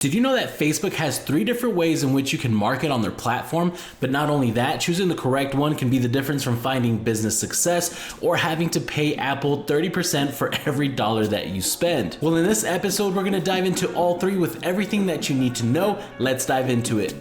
Did you know that Facebook has 3 different ways in which you can market on their platform? But not only that, choosing the correct one can be the difference from finding business success or having to pay Apple 30% for every dollar that you spend. Well, in this episode, we're gonna dive into all 3 with everything that you need to know. Let's dive into it.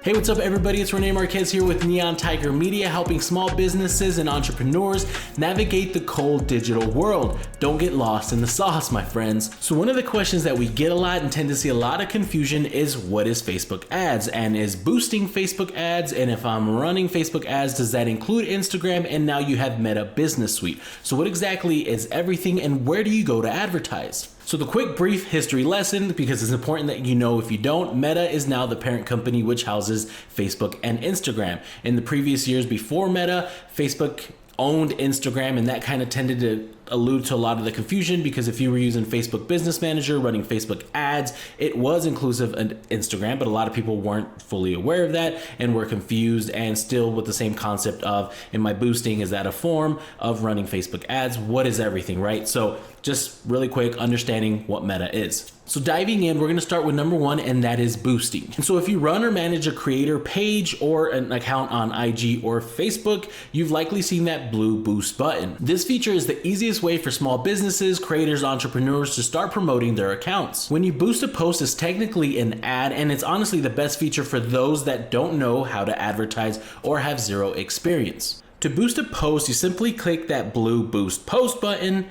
Hey, what's up everybody? It's Rene Marquez here with Neon Tiger Media, helping small businesses and entrepreneurs navigate the cold digital world. Don't get lost in the sauce, my friends. So one of the questions that we get a lot and tend to see a lot of confusion is, what is Facebook ads? And is boosting Facebook ads? And if I'm running Facebook ads, does that include Instagram? And now you have Meta Business Suite. So what exactly is everything, and where do you go to advertise? So the quick brief history lesson, because it's important that you know if you don't, Meta is now the parent company which houses Facebook and Instagram. In the previous years before Meta, Facebook owned Instagram, and that kind of tended to allude to a lot of the confusion, because if you were using Facebook Business Manager running Facebook ads, it was inclusive of Instagram, but a lot of people weren't fully aware of that and were confused, and still with the same concept of, am I boosting? Is that a form of running Facebook ads? What is everything, right? So just really quick, understanding what Meta is. So diving in, we're going to start with number 1, and that is boosting. And so if you run or manage a creator page or an account on IG or Facebook, you've likely seen that blue boost button. This feature is the easiest way for small businesses, creators, entrepreneurs to start promoting their accounts. When you boost a post, it's technically an ad, and it's honestly the best feature for those that don't know how to advertise or have zero experience. To boost a post, you simply click that blue boost post button,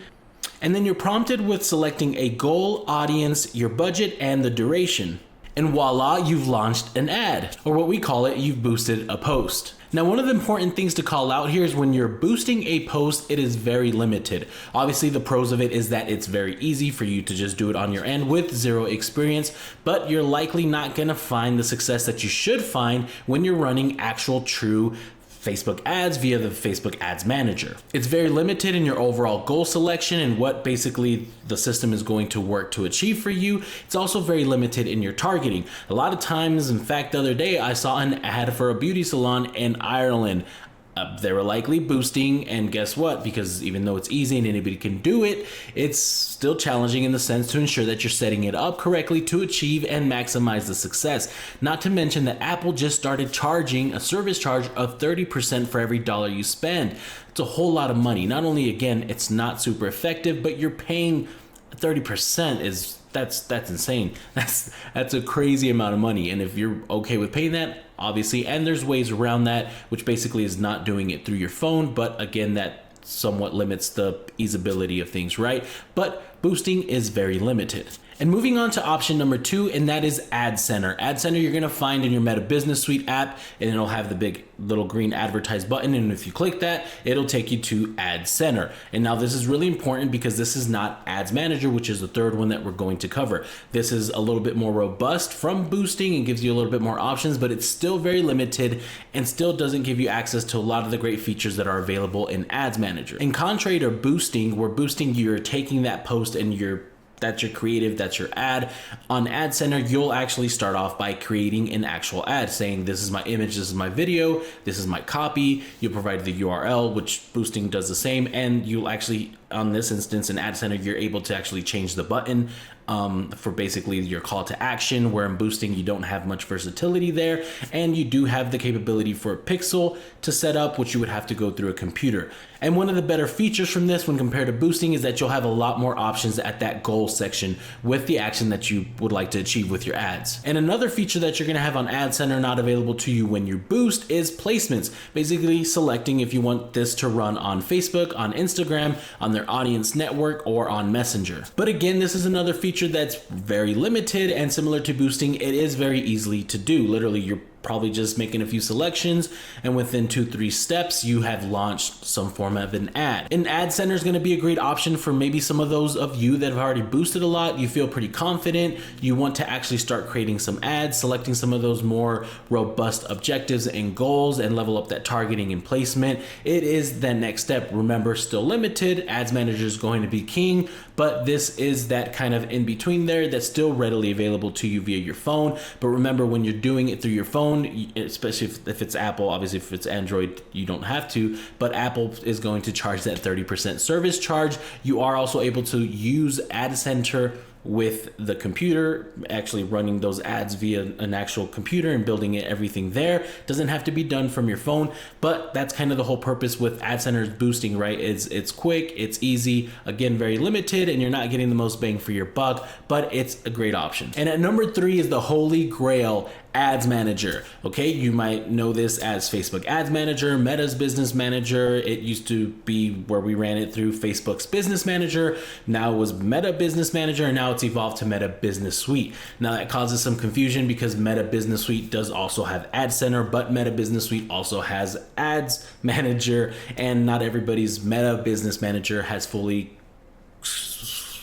and then you're prompted with selecting a goal, audience, your budget, and the duration. And voila, you've launched an ad, or what we call it, you've boosted a post. Now, one of the important things to call out here is when you're boosting a post, it is very limited. Obviously, the pros of it is that it's very easy for you to just do it on your end with zero experience, but you're likely not gonna find the success that you should find when you're running actual true Facebook ads via the Facebook Ads Manager. It's very limited in your overall goal selection and what basically the system is going to work to achieve for you. It's also very limited in your targeting. A lot of times, in fact, the other day I saw an ad for a beauty salon in Ireland. They were likely boosting, and guess what? Because even though it's easy and anybody can do it, it's still challenging in the sense to ensure that you're setting it up correctly to achieve and maximize the success. Not to mention that Apple just started charging a service charge of 30% for every dollar you spend. It's a whole lot of money. Not only, again, it's not super effective, but you're paying 30% that's insane. That's a crazy amount of money. And if you're okay with paying that, obviously, and there's ways around that, which basically is not doing it through your phone. But again, that somewhat limits the easeability of things, right? But boosting is very limited. And moving on to option number 2, and that is Ad Center. Ad Center you're gonna find in your Meta Business Suite app, and it'll have the big little green advertise button, and if you click that, it'll take you to Ad Center. And now this is really important because this is not Ads Manager, which is the third one that we're going to cover. This is a little bit more robust from boosting and gives you a little bit more options, but it's still very limited and still doesn't give you access to a lot of the great features that are available in Ads Manager. In contrary to boosting, where boosting, you're taking that post and that's your creative, that's your ad. On Ad Center, you'll actually start off by creating an actual ad saying, this is my image, this is my video, this is my copy. You'll provide the URL, which boosting does the same. And you'll actually, on this instance in Ad Center, you're able to actually change the button for basically your call to action, where in boosting you don't have much versatility there, and you do have the capability for a pixel to set up, which you would have to go through a computer. And one of the better features from this when compared to boosting is that you'll have a lot more options at that goal section with the action that you would like to achieve with your ads. And another feature that you're going to have on Ad Center not available to you when you boost is placements, basically selecting if you want this to run on Facebook, on Instagram, on their audience network, or on Messenger. But again, this is another feature that's very limited, and similar to boosting, it is very easily to do. Literally, you're probably just making a few selections, and within 2-3 steps you have launched some form of an ad. And Ad Center is going to be a great option for maybe some of those of you that have already boosted a lot. You feel pretty confident, you want to actually start creating some ads, selecting some of those more robust objectives and goals, and level up that targeting and placement. It is the next step. Remember, still limited. Ads Manager is going to be king, but this is that kind of in between there that's still readily available to you via your phone. But remember, when you're doing it through your phone, phone, especially if it's Apple. Obviously, if it's Android, you don't have to, but Apple is going to charge that 30% service charge. You are also able to use Ad Center with the computer, actually running those ads via an actual computer and building everything there. Doesn't have to be done from your phone, but that's kind of the whole purpose with Ad Center's boosting, right? It's quick, it's easy, again, very limited, and you're not getting the most bang for your buck, but it's a great option. And at number 3 is the holy grail, Ads Manager. Okay, you might know this as Facebook Ads Manager, Meta's Business Manager. It used to be where we ran it through Facebook's Business Manager. Now it was Meta Business Manager, and now it's evolved to Meta Business Suite. Now that causes some confusion because Meta Business Suite does also have Ad Center, but Meta Business Suite also has Ads Manager, and not everybody's Meta Business Manager has fully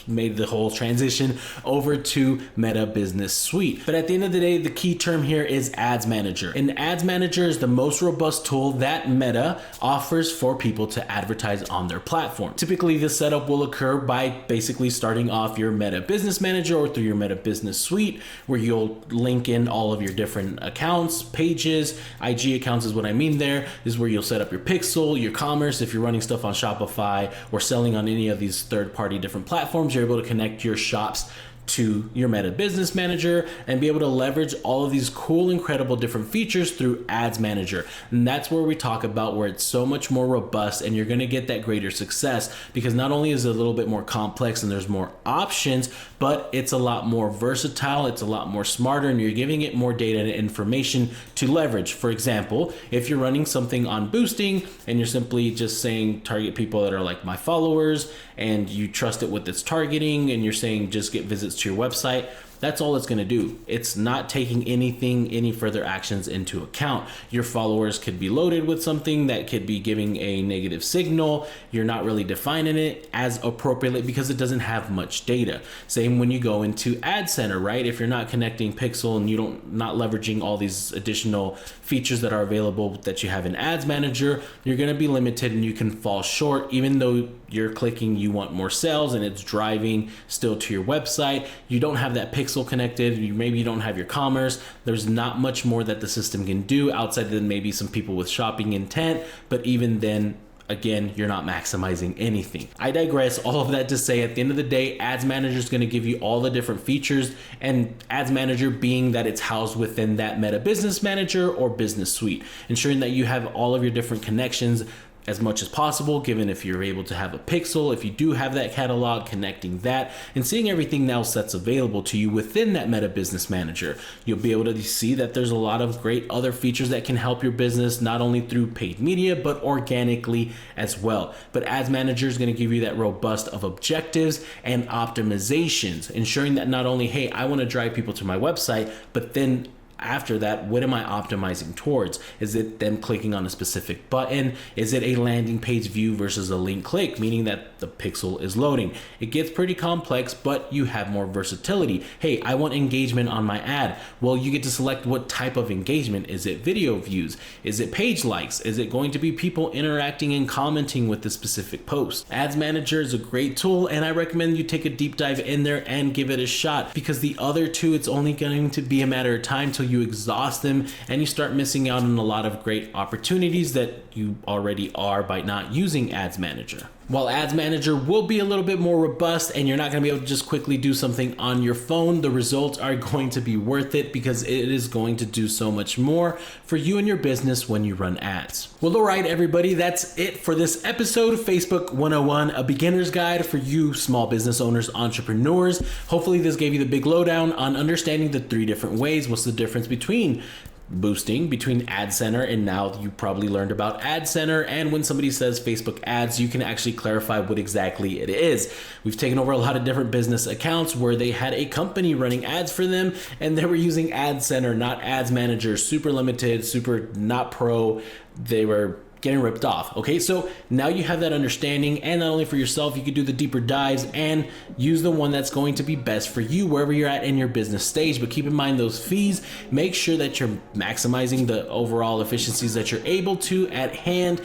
made the whole transition over to Meta Business Suite. But at the end of the day, the key term here is Ads Manager. And Ads Manager is the most robust tool that Meta offers for people to advertise on their platform. Typically, the setup will occur by basically starting off your Meta Business Manager or through your Meta Business Suite, where you'll link in all of your different accounts, pages. IG accounts is what I mean there. This is where you'll set up your pixel, your commerce. If you're running stuff on Shopify or selling on any of these third-party different platforms, you're able to connect your shops to your Meta Business Manager and be able to leverage all of these cool, incredible different features through Ads Manager. And that's where we talk about where it's so much more robust and you're going to get that greater success, because not only is it a little bit more complex and there's more options, but it's a lot more versatile, it's a lot more smarter, and you're giving it more data and information to leverage. For example, if you're running something on boosting and you're simply just saying target people that are like my followers, and you trust it with its targeting, and you're saying just get visits to your website, that's all it's going to do. It's not taking any further actions into account. Your followers could be loaded with something that could be giving a negative signal. You're not really defining it as appropriately because it doesn't have much data. Same when you go into Ad Center, right? If you're not connecting pixel and not leveraging all these additional features that are available that you have in Ads Manager, you're going to be limited and you can fall short. Even though you're clicking you want more sales and it's driving still to your website, you don't have that pixel connected, maybe you don't have your commerce, there's not much more that the system can do outside of maybe some people with shopping intent, but even then, again, you're not maximizing anything. I digress. All of that to say, at the end of the day, Ads Manager is going to give you all the different features, and Ads Manager being that it's housed within that Meta Business Manager or Business Suite, ensuring that you have all of your different connections as much as possible, given if you're able to have a pixel, if you do have that catalog, connecting that and seeing everything else that's available to you within that Meta Business Manager. You'll be able to see that there's a lot of great other features that can help your business, not only through paid media, but organically as well. But Ads Manager is going to give you that robust of objectives and optimizations, ensuring that not only, hey, I want to drive people to my website, but then after that, what am I optimizing towards? Is it them clicking on a specific button? Is it a landing page view versus a link click, meaning that the pixel is loading? It gets pretty complex, but you have more versatility. Hey, I want engagement on my ad. Well, you get to select what type of engagement. Is it video views? Is it page likes? Is it going to be people interacting and commenting with the specific post? Ads Manager is a great tool, and I recommend you take a deep dive in there and give it a shot, because the other two, it's only going to be a matter of time till you exhaust them and you start missing out on a lot of great opportunities that you already are by not using Ads Manager. While Ads Manager will be a little bit more robust and you're not going to be able to just quickly do something on your phone, the results are going to be worth it because it is going to do so much more for you and your business when you run ads. Well, all right, everybody, that's it for this episode of Facebook 101, a beginner's guide for you small business owners, entrepreneurs. Hopefully this gave you the big lowdown on understanding the 3 different ways. What's the difference between boosting, between Ad Center, and now you probably learned about Ad Center, and when somebody says Facebook ads, you can actually clarify what exactly it is. We've taken over a lot of different business accounts where they had a company running ads for them and they were using Ad Center, not Ads Manager, super limited, super not pro. They were getting ripped off. Okay, so now you have that understanding, and not only for yourself, you can do the deeper dives and use the one that's going to be best for you wherever you're at in your business stage. But keep in mind those fees. Make sure that you're maximizing the overall efficiencies that you're able to at hand.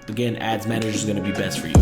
Again, Ads Manager is going to be best for you.